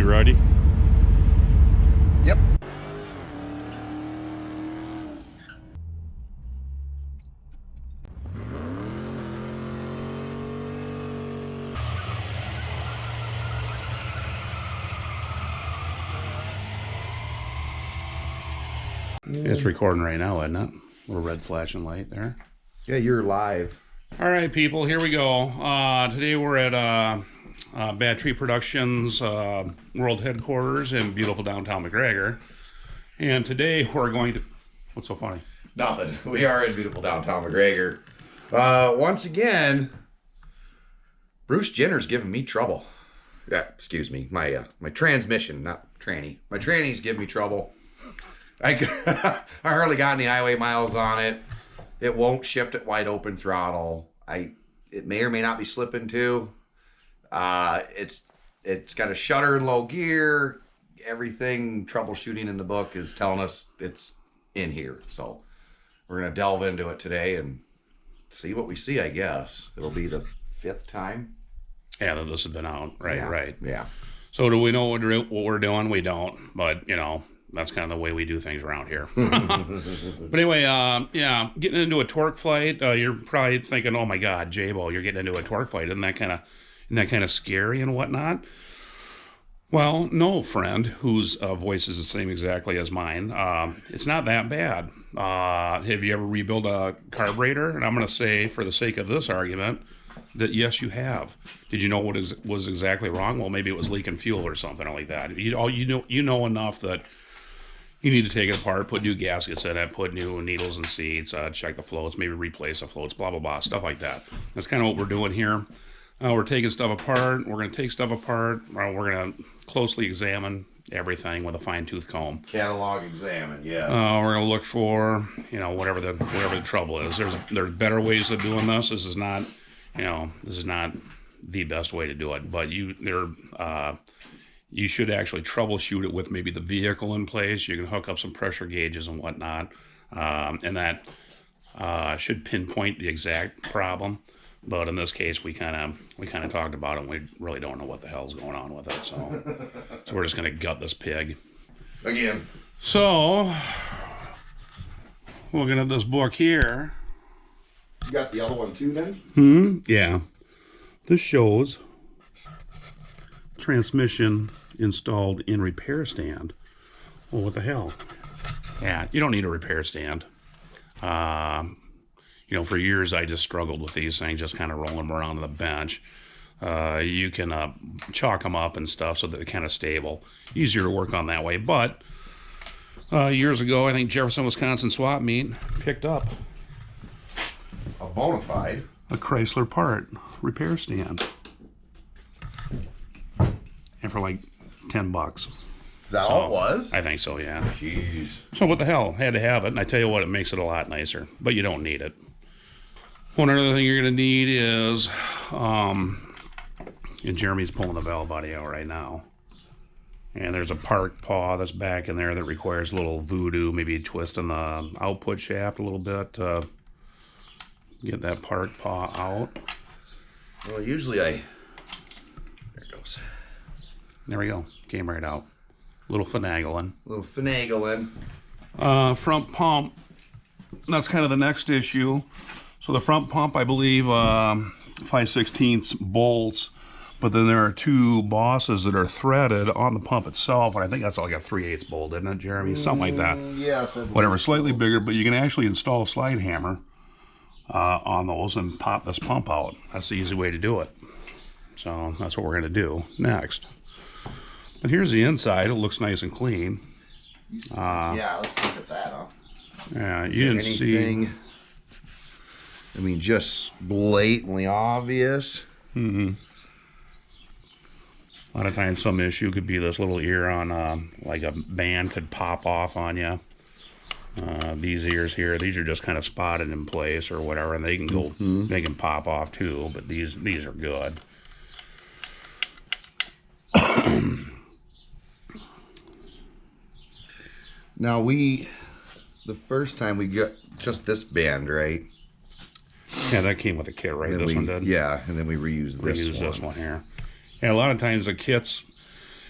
You ready? Yep. It's recording right now, isn't it? Little red flashing light there. Yeah, you're live. All right, people, here we go. Today we're at Battery Productions World Headquarters in beautiful downtown McGregor. And today we're going to... What's so funny? Nothing. We are in beautiful downtown McGregor. Once again, Bruce Jenner's giving me trouble. Yeah, excuse me. My transmission, not tranny. My tranny's giving me trouble. I hardly got any highway miles on it. It won't shift at wide open throttle. It may or may not be slipping too. It's got a shutter in low gear. Everything troubleshooting in the book is telling us it's in here. So we're gonna delve into it today and see what we see. I guess it'll be the 5th time. Yeah, that this has been out. Right, Yeah. right. Yeah. So do we know what we're doing? We don't. But, you know, that's kind of the way we do things around here. But anyway, yeah, getting into a Torqueflite, you're probably thinking, oh my God, J-Bo, you're getting into a Torqueflite. Isn't that kind of scary and whatnot? Well, no, friend, whose voice is the same exactly as mine. It's not that bad. Have you ever rebuilt a carburetor? And I'm going to say, for the sake of this argument, that yes, you have. Did you know what was exactly wrong? Well, maybe it was leaking fuel or something like that. You know enough that you need to take it apart, put new gaskets in it, put new needles and seats, check the floats, maybe replace the floats, blah, blah, blah, stuff like that. That's kind of what we're doing here. We're taking stuff apart. We're going to take stuff apart. We're going to closely examine everything with a fine-tooth comb. Catalog examine, yes. We're going to look for, whatever the trouble is. There's better ways of doing this. This is not the best way to do it. But you should actually troubleshoot it with maybe the vehicle in place. You can hook up some pressure gauges and whatnot, and that should pinpoint the exact problem. But in this case, we kind of talked about it, and we really don't know what the hell's going on with it. So we're just going to gut this pig. Again. So, looking at this book here. You got the other one too then? Yeah. This shows transmission installed in repair stand. Well, what the hell? Yeah, you don't need a repair stand. For years I just struggled with these things, just kind of rolling them around on the bench. You can chalk them up and stuff so that they're kind of stable. Easier to work on that way. But years ago, I think Jefferson, Wisconsin swap meet picked up A bona fide. a Chrysler part repair stand. And for like $10. Is that all it was? I think so, yeah. Jeez. So what the hell? Had to have it, and I tell you what, it makes it a lot nicer. But you don't need it. One other thing you're going to need is, and Jeremy's pulling the valve body out right now. And there's a park paw that's back in there that requires a little voodoo, maybe twisting the output shaft a little bit to get that park paw out. Well, usually there it goes. There we go. Came right out. A little finagling. A little finagling. Front pump. That's kind of the next issue. So the front pump, I believe, 5/16 bolts, but then there are 2 bosses that are threaded on the pump itself, and I think that's like a 3/8 bolt, isn't it, Jeremy? Something like that. Yes. Whatever, slightly bigger, but you can actually install a slide hammer on those and pop this pump out. That's the easy way to do it. So that's what we're going to do next. But here's the inside. It looks nice and clean. Yeah, let's look at that, huh? Yeah, you didn't see. I mean, just blatantly obvious. A lot of times some issue could be this little ear on like a band could pop off on you. These ears here, these are just kind of spotted in place or whatever, and they can go, they can pop off too, but these are good. Now the first time we got just this band, right? Yeah, that came with the kit, right? This one did? Yeah, and then we reused this one. Reuse this one here. Yeah, a lot of times the kits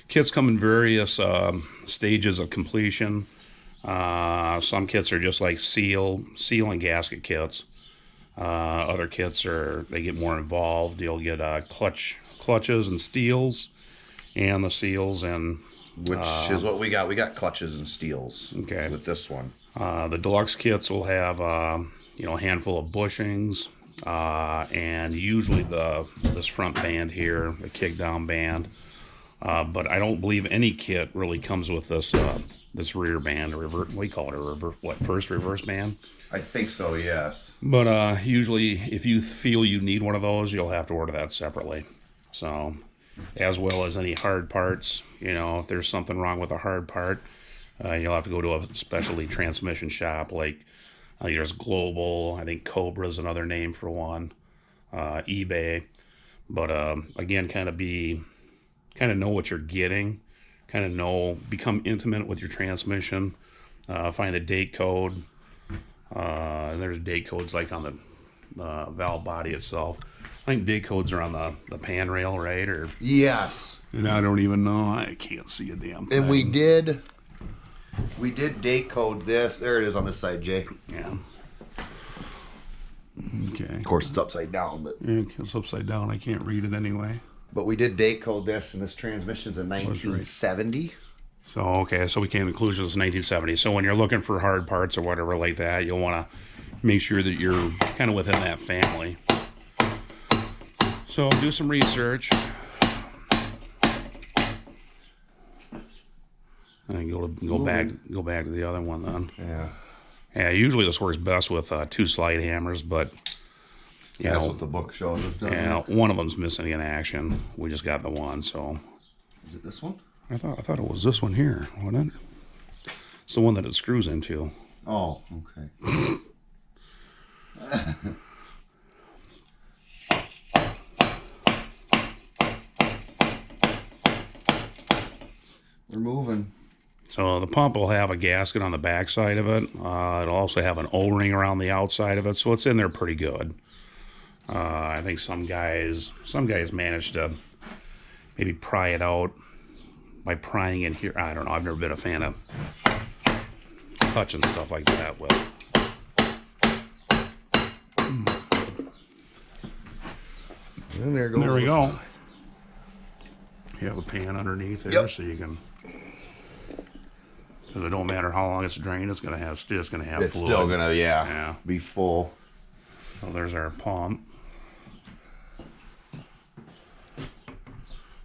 Kits come in various stages of completion. Some kits are just like seal and gasket kits. Other kits they get more involved. You'll get clutches and steels, and the seals and which is what we got. We got clutches and steels. Okay. With this one. The deluxe kits will have a handful of bushings, and usually this front band here, the kick down band. But I don't believe any kit really comes with this rear band, or we call it a first reverse band. I think so, yes. But usually, if you feel you need one of those, you'll have to order that separately. So, as well as any hard parts, if there's something wrong with a hard part, you'll have to go to a specialty transmission shop. Like there's Global, I think Cobra's another name for one, eBay. But again, kind of know what you're getting, become intimate with your transmission, find the date code. There's date codes like on the valve body itself. I think date codes are on the pan rail, right? Or yes. And I don't even know. I can't see a damn thing. And we did date code this. There it is on this side, Jay. Yeah. Okay. Of course, it's upside down, but it's upside down. I can't read it anyway. But we did date code this, and this transmission's in 1970. So, okay, so we came to the conclusion it's 1970. So when you're looking for hard parts or whatever like that, you'll want to make sure that you're kind of within that family. So do some research. And go back to the other one then. Yeah. Yeah, usually this works best with 2 slide hammers, but that's what the book shows us, doesn't it? One of them's missing in action. We just got the one, so. Is it this one? I thought it was this one here, wasn't it? It's the one that it screws into. Oh, okay. We're moving. So the pump will have a gasket on the back side of it. It'll also have an O-ring around the outside of it, so it's in there pretty good. I think some guys managed to maybe pry it out by prying in here. I don't know. I've never been a fan of touching stuff like that with. And there goes. There we go. You have a pan underneath there, so you can. Because it don't matter how long it's drained, it's gonna have fluid. It's still gonna be full. So there's our pump.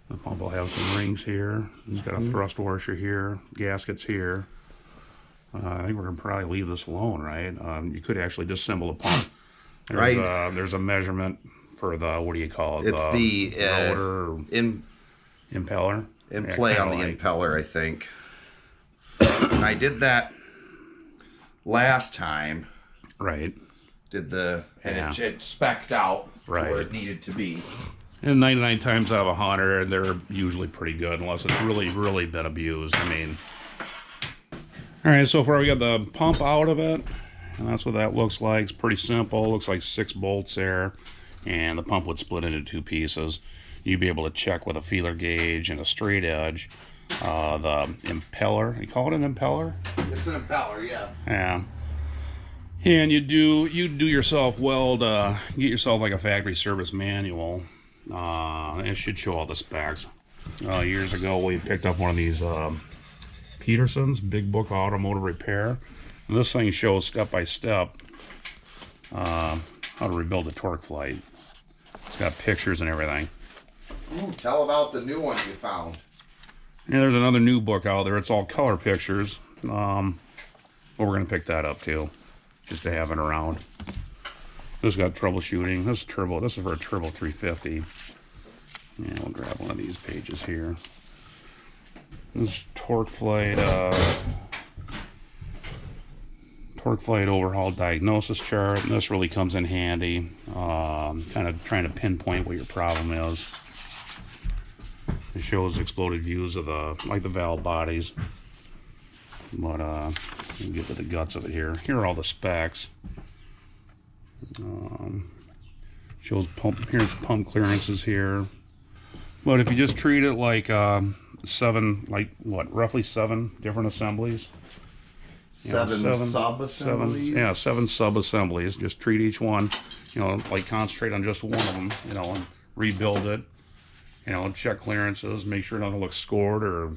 The pump will have some rings here. It's got a thrust washer here, gaskets here. I think we're gonna probably leave this alone, right? You could actually disassemble the pump. There's a measurement for the, what do you call it? It's the impeller. Play on the impeller, I think. And I did that last time. Right. It spec'd out where it needed to be. And 99 times out of 100, they're usually pretty good, unless it's really, really been abused. I mean, all right, so far we got the pump out of it, and that's what that looks like. It's pretty simple. It looks like 6 bolts there, and the pump would split into 2 pieces. You'd be able to check with a feeler gauge and a straight edge. The impeller, you call it an impeller? It's an impeller, yeah. Yeah. And you do yourself well to get yourself like a factory service manual. It should show all the specs. Years ago, we picked up one of these Peterson's Big Book Automotive Repair. And this thing shows step by step how to rebuild a Torqueflite. It's got pictures and everything. Ooh, tell about the new one you found. And there's another new book out there. It's all color pictures. But we're going to pick that up too, just to have it around. This got troubleshooting. This is turbo. This is for a turbo 350. Yeah, we'll grab one of these pages here. This Torqueflite overhaul diagnosis chart. And this really comes in handy. Kind of trying to pinpoint what your problem is. It shows exploded views of the valve bodies. But we'll get to the guts of it here. Here are all the specs. Shows pump. Here's pump clearances here. But if you just treat it like seven, like what, roughly 7 different assemblies. Seven sub-assemblies? Yeah, 7 sub-assemblies. Just treat each one, like concentrate on just one of them, and rebuild it. Check clearances, make sure nothing looks scored or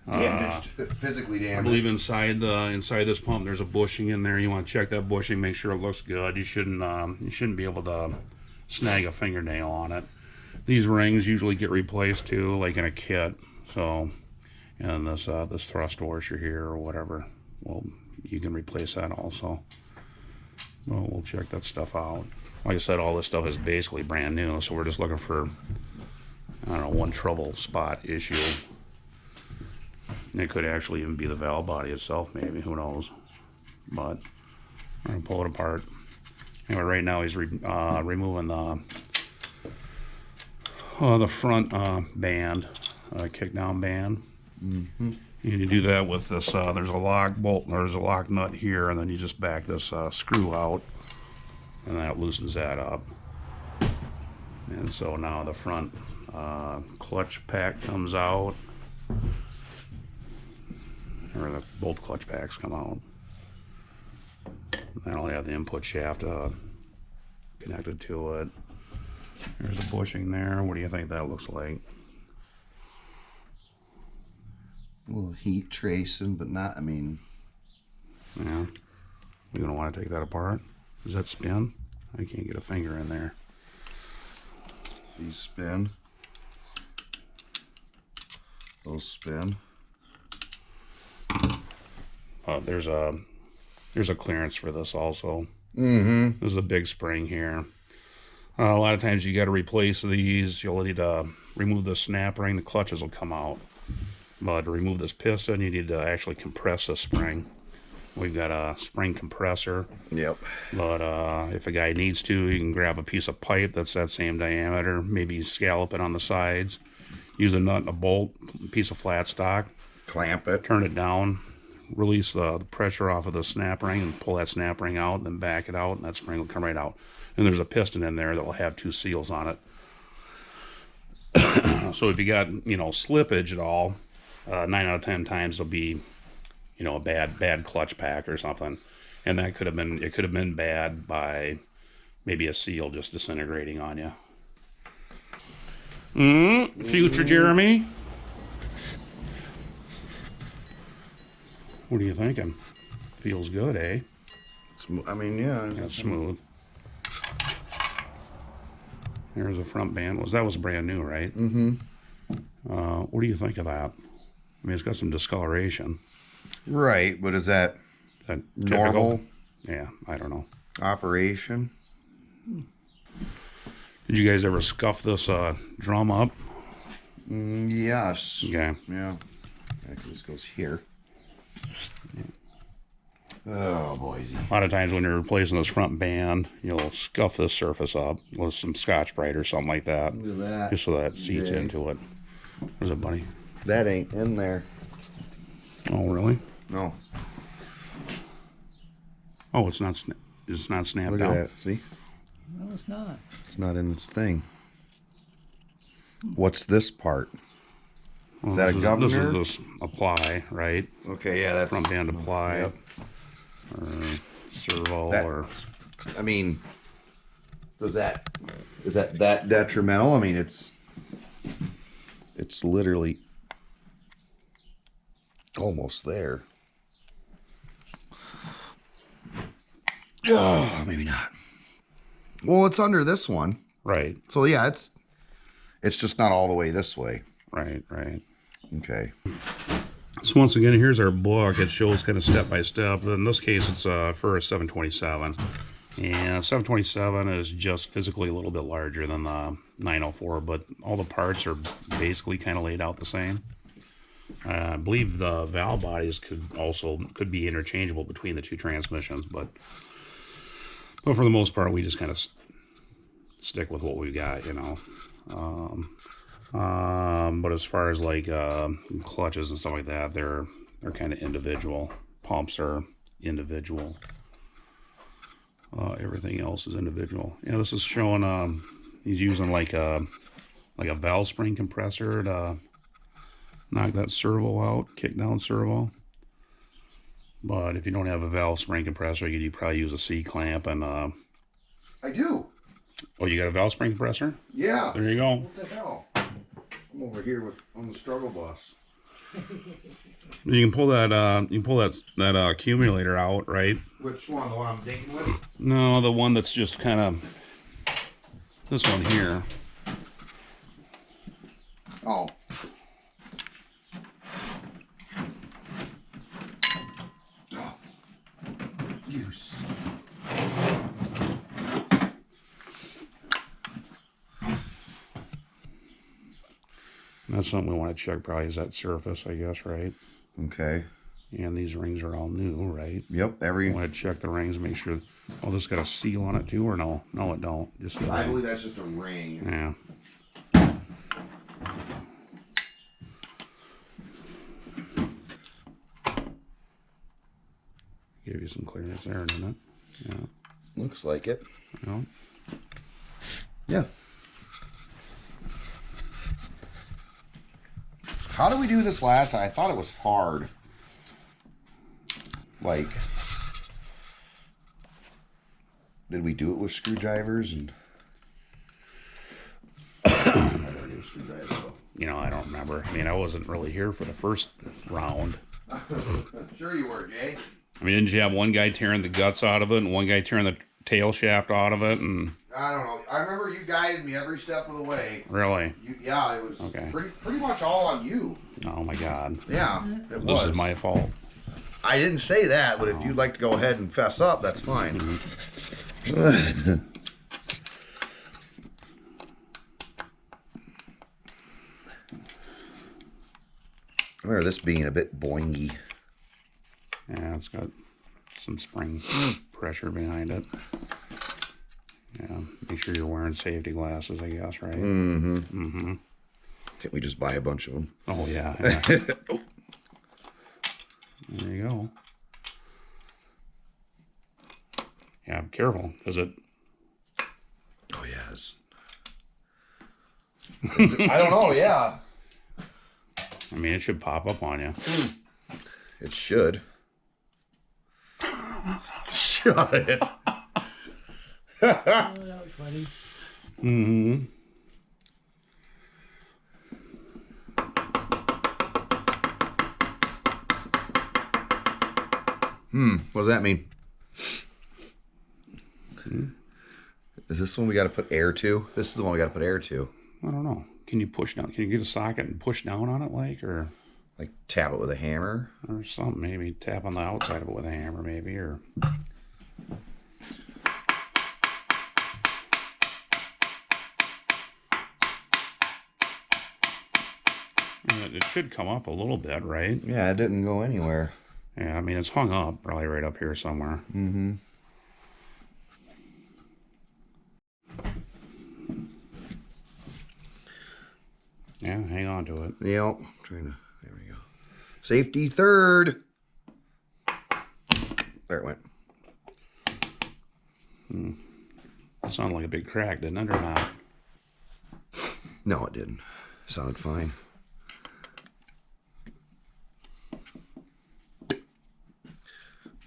damaged, physically damaged. I believe inside this pump there's a bushing in there. You want to check that bushing, make sure it looks good. You shouldn't be able to snag a fingernail on it. These rings usually get replaced too, like in a kit. So, and this thrust washer here or whatever, well, you can replace that also. Well, we'll check that stuff out. Like I said, all this stuff is basically brand new, so we're just looking for, I don't know, one trouble spot issue. It could actually even be the valve body itself, maybe, who knows. But I'm gonna pull it apart. Anyway, right now he's removing the front band, kick down band. Mm-hmm. You do that with this. There's a lock bolt. There's a lock nut here, and then you just back this screw out, and that loosens that up. And so now the front clutch pack comes out, or both clutch packs come out. That'll have the input shaft connected to it. There's a bushing there. What do you think that looks like? A little heat tracing, but not, I mean... Yeah. You're going to want to take that apart. Does that spin? I can't get a finger in there. These spin. Those spin. There's a clearance for this also. Mm-hmm. There's a big spring here. A lot of times you got to replace these. You'll need to remove the snap ring. The clutches will come out. But to remove this piston, you need to actually compress the spring. We've got a spring compressor. Yep. But if a guy needs to, you can grab a piece of pipe that's that same diameter, maybe scallop it on the sides, use a nut and a bolt, piece of flat stock, Clamp it. turn it down, release the pressure off of the snap ring and pull that snap ring out, and then back it out, and that spring will come right out. And there's a piston in there that will have 2 seals on it. So if you got, slippage at all, 9 out of 10 times it'll be, a bad clutch pack or something. And it could have been bad by maybe a seal just disintegrating on you. Future Jeremy? What are you thinking? Feels good, eh? I mean, yeah. Yeah, it's smooth. There's a front band. That was brand new, right? Mm-hmm. What do you think of that? I mean, it's got some discoloration. Right, but is that normal? Yeah, I don't know. Operation? Did you guys ever scuff this drum up? Yes. Okay. Yeah. This goes here. Oh, boise. A lot of times when you're replacing this front band, you'll scuff this surface up with some Scotch-Brite or something like that. Look at that. Just so that it seats into it. Where's it, buddy? That ain't in there. Oh, really? No. Oh, it's not snapped Look down. at that. See? No, it's not. It's not in its thing. What's this part? Is that a governor? This is this apply, right? Okay, yeah, that's... Front band apply. Yep. Or servo, That- or... I mean, is that detrimental? I mean, it's literally almost there. Oh, maybe not. Well, it's under this one. Right, So yeah, it's just not all the way this way. right. Okay. So once again, here's our book. It shows kind of step by step. In this case, it's for a 727. And 727 is just physically a little bit larger than the 904, but all the parts are basically kind of laid out the same. I believe the valve bodies could be interchangeable between the two transmissions, but for the most part, we just kind of stick with what we got, But as far as like clutches and stuff like that, they're kind of individual. Pumps are individual. Everything else is individual. This is showing he's using like a valve spring compressor to knock that servo out, kick down servo. But if you don't have a valve spring compressor, you probably use a C-clamp and I do. oh, you got a valve spring compressor? Yeah. There you go. What the hell? I'm over here on the struggle bus. You can pull that accumulator out, right? Which one? The one I'm thinking with? No, the one that's just kind of this one here. Oh. Use. That's something we want to check probably is that surface, I guess, right? Okay. And these rings are all new, right? Yep. We want to check the rings, make sure. Oh, this got a seal on it too, or no? No, it don't. Just I believe that's just a ring. yeah. Give you some clearance there, didn't it? Yeah. Looks like it. No. Yeah. How did we do this last time? I thought it was hard. Like, did we do it with screwdrivers and? You know, I don't remember. I mean, I wasn't really here for the first round. Sure you were, Jay. I mean, didn't you have one guy tearing the guts out of it and one guy tearing the tail shaft out of it? And I don't know. I remember you guided me every step of the way. really? Yeah, it was Okay. pretty much all on you. Oh my God. Yeah, it was. This is my fault. I didn't say that, but if you'd like to go ahead and fess up, that's fine. Remember this being a bit boingy. Yeah, it's got some spring pressure behind it. Yeah, make sure you're wearing safety glasses, I guess, right? Mm-hmm. Mm-hmm. Can't we just buy a bunch of them? Oh, yeah. Oh. There you go. Yeah, careful, because it... Oh, yes. I don't know, yeah. I mean, it should pop up on you. It should. Shut it. That was funny. Mm-hmm. What does that mean? Is this one we got to put air to? This is the one we got to put air to. I don't know. Can you push down? Can you get a socket and push down on it, like, or Like tap it with a hammer? something? Maybe tap on the outside of it with a hammer, maybe, or... I mean, it should come up a little bit, right? Yeah, it didn't go anywhere. Yeah, I mean, it's hung up probably right up here somewhere. Mm-hmm. Yeah, hang on to it. Yep. Trying to. There we go. Safety third. There it went. It sounded like a big crack, didn't it, or not? No, it didn't. Sounded fine.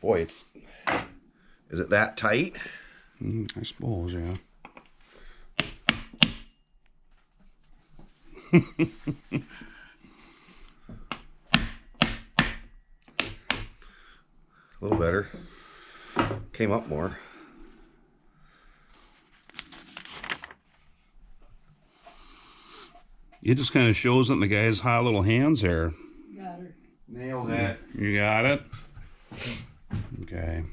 Boy, it's. Is it that tight? I suppose, yeah. A little better. Came up more. It just kind of shows it in the guy's hot little hands there. Got her. Nailed it. You got it? Okay.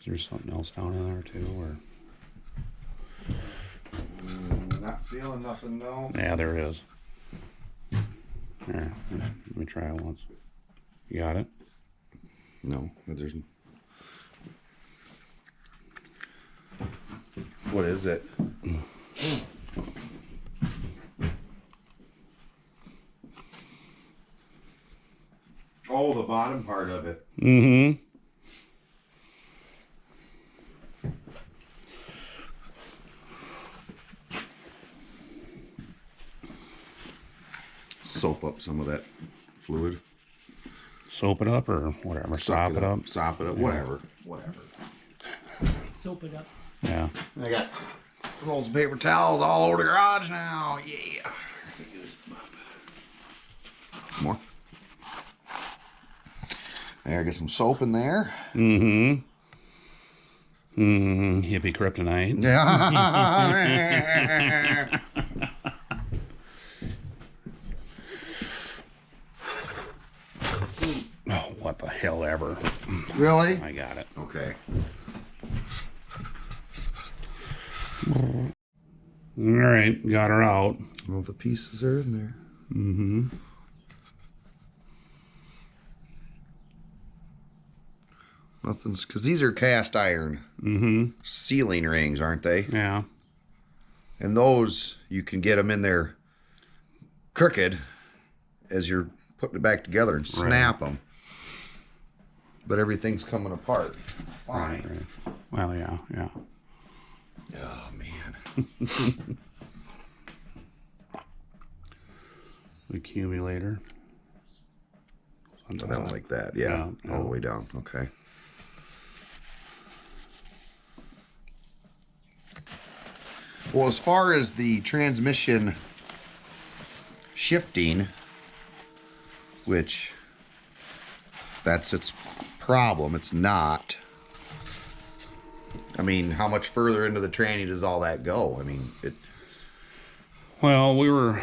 Is there something else down in there too, or? Not feeling nothing, no. Yeah, there is. Here, let me try it once. You got it? No, there's. What is it? Oh, the bottom part of it. Mm-hmm. Soap up some of that fluid. Soap it up or whatever. Sop it up. Sop it up. Whatever. Soap it up. Yeah. I got rolls of paper towels all over the garage now. Yeah. More. There, get some soap in there. Mm-hmm. Hippie kryptonite. Yeah. Oh, what the hell ever. Really? I got it. Okay. All right, got her out. All the pieces are in there. Mm-hmm. Nothing's, because these are cast iron sealing rings, aren't they? Yeah. And those, you can get them in there crooked as you're putting it back together and snap them. But everything's coming apart. Fine. Right. Well, yeah. Oh, man. Accumulator. Down like that, yeah. Yeah. All the way down, okay. Well, as far as the transmission shifting, which that's its problem, it's not. I mean, how much further into the tranny does all that go? I mean, it. Well, we were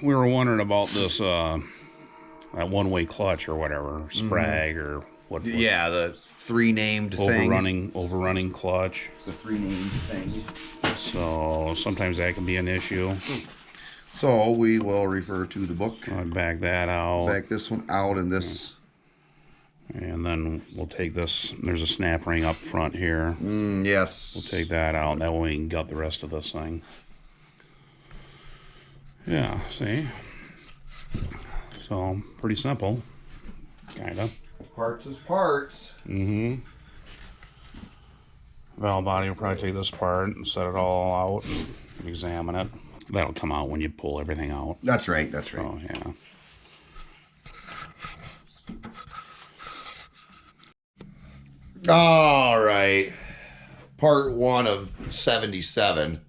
wondering about this that one-way clutch or whatever, sprag or what? Yeah, the three named thing. Overrunning clutch. The three named thing. So sometimes that can be an issue. So we will refer to the book. I'll back that out. Back this one out and this. And then we'll take this. There's a snap ring up front here. Yes. We'll take that out. That way we can gut the rest of this thing. Yeah, see? So, pretty simple. Kinda. Parts is parts. Mm-hmm. Valve body will probably take this part and set it all out and examine it. That'll come out when you pull everything out. That's right, that's right. Oh, yeah. All right. Part 1 of 77.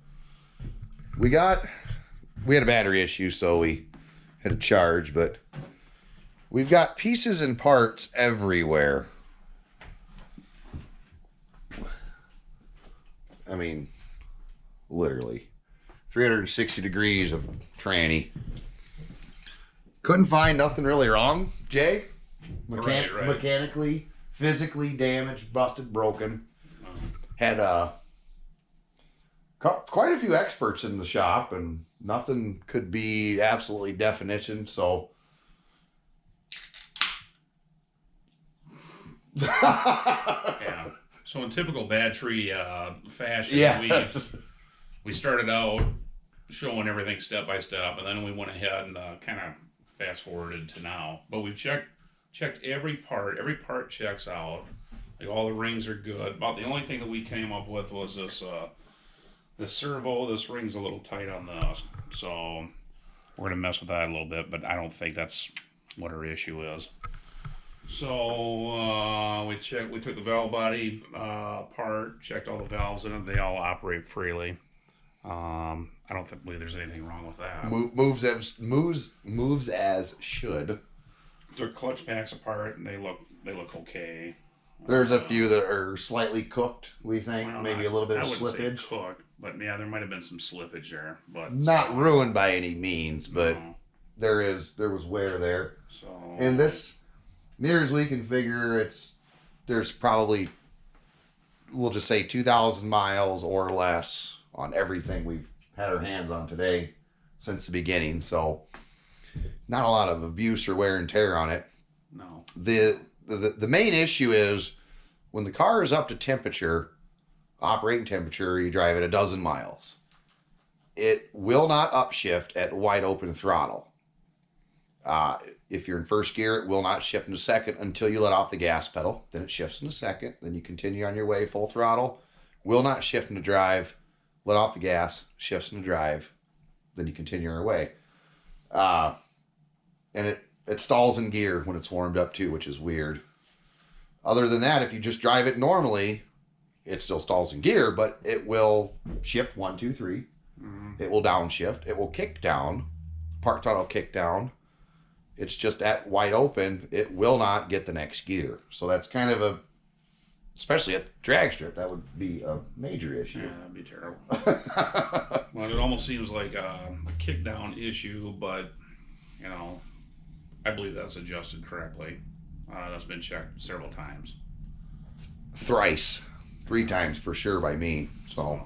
We had a battery issue, so we had to charge, but we've got pieces and parts everywhere. I mean, literally 360 degrees of tranny. Couldn't find nothing really wrong, Jay. Right. Mechanically, physically damaged, busted, broken. Had quite a few experts in the shop, and nothing could be absolutely definition. So, Yeah. So in typical battery fashion, Yes. we started out showing everything step by step, and then we went ahead and kind of fast forwarded to now. But we've checked every part. Every part checks out. Like all the rings are good. About the only thing that we came up with was this servo. This ring's a little tight on this, so we're gonna mess with that a little bit. But I don't think that's what our issue is. So we took the valve body apart, checked all the valves in it. They all operate freely. I don't believe there's anything wrong with that. moves as should. Took clutch packs apart, and they look okay. There's a few that are slightly cooked. We think Well, maybe a little bit of I wouldn't slippage. say cooked, but yeah, there might have been some slippage there, but Not ruined by any means, but no. there was wear there. So And this, near as we can figure, there's probably, we'll just say 2,000 miles or less on everything we've had our hands on today since the beginning. So not a lot of abuse or wear and tear on it. No. The main issue is when the car is up to temperature, operating temperature, you drive it a dozen miles. It will not upshift at wide open throttle. If you're in first gear, it will not shift into second until you let off the gas pedal. Then it shifts into second. Then you continue on your way full throttle. Will not shift into drive. Let off the gas, shifts into drive. Then you continue on your way. And it stalls in gear when it's warmed up too, which is weird. Other than that, if you just drive it normally, it still stalls in gear, but it will shift 1, 2, 3. It will downshift. It will kick down. Part throttle kick down. It's just at wide open. It will not get the next gear. So that's kind of especially at the drag strip, that would be a major issue. Yeah, that'd be terrible. Well, it almost seems like a kick down issue, but, you know, I believe that's adjusted correctly. That's been checked several times. Thrice. 3 times for sure by me. So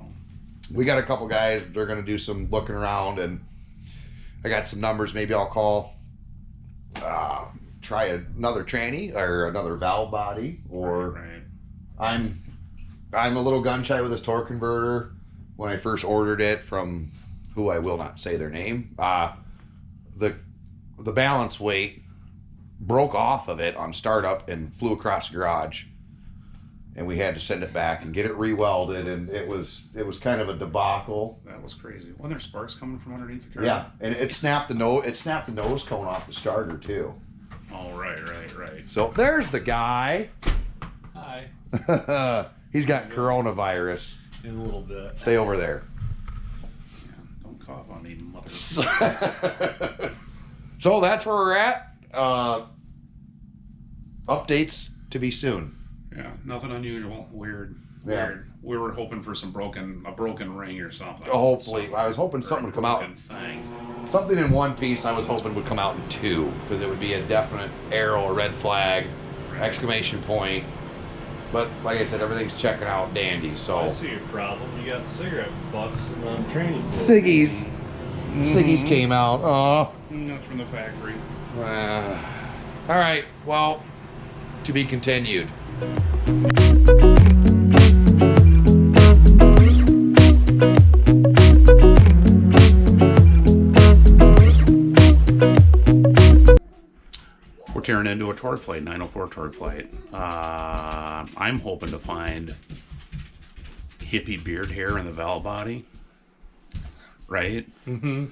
we got a couple guys. They're going to do some looking around, and I got some numbers. Maybe I'll call, try another tranny or another valve body, or Right. I'm a little gun shy with this torque converter. When I first ordered it from who I will not say their name, the balance weight broke off of it on startup and flew across the garage, and we had to send it back and get it re-welded, and it was kind of a debacle. That was crazy. Wasn't there sparks coming from underneath the car? Yeah, and it snapped the nose cone off the starter too. Oh, right. So there's the guy. Hi. He's got coronavirus. In a little bit. Stay over there. Yeah, don't cough on me, mother. So that's where we're at. Updates to be soon. Yeah, nothing unusual. Weird. Yeah. Weird. We were hoping for a broken ring or something. Hopefully. I was hoping something would come out. Broken thing. Something in one piece I was hoping would come out in 2, because it would be a definite arrow or red flag, exclamation point. But like I said, everything's checking out dandy. I So see your problem. You got cigarette butts and training. Siggy's came out. That's from the factory. All right. Well, to be continued. We're tearing into a Torqueflite, 904 Torqueflite. I'm hoping to find hippie beard hair in the valve body. Right? Mm-hmm.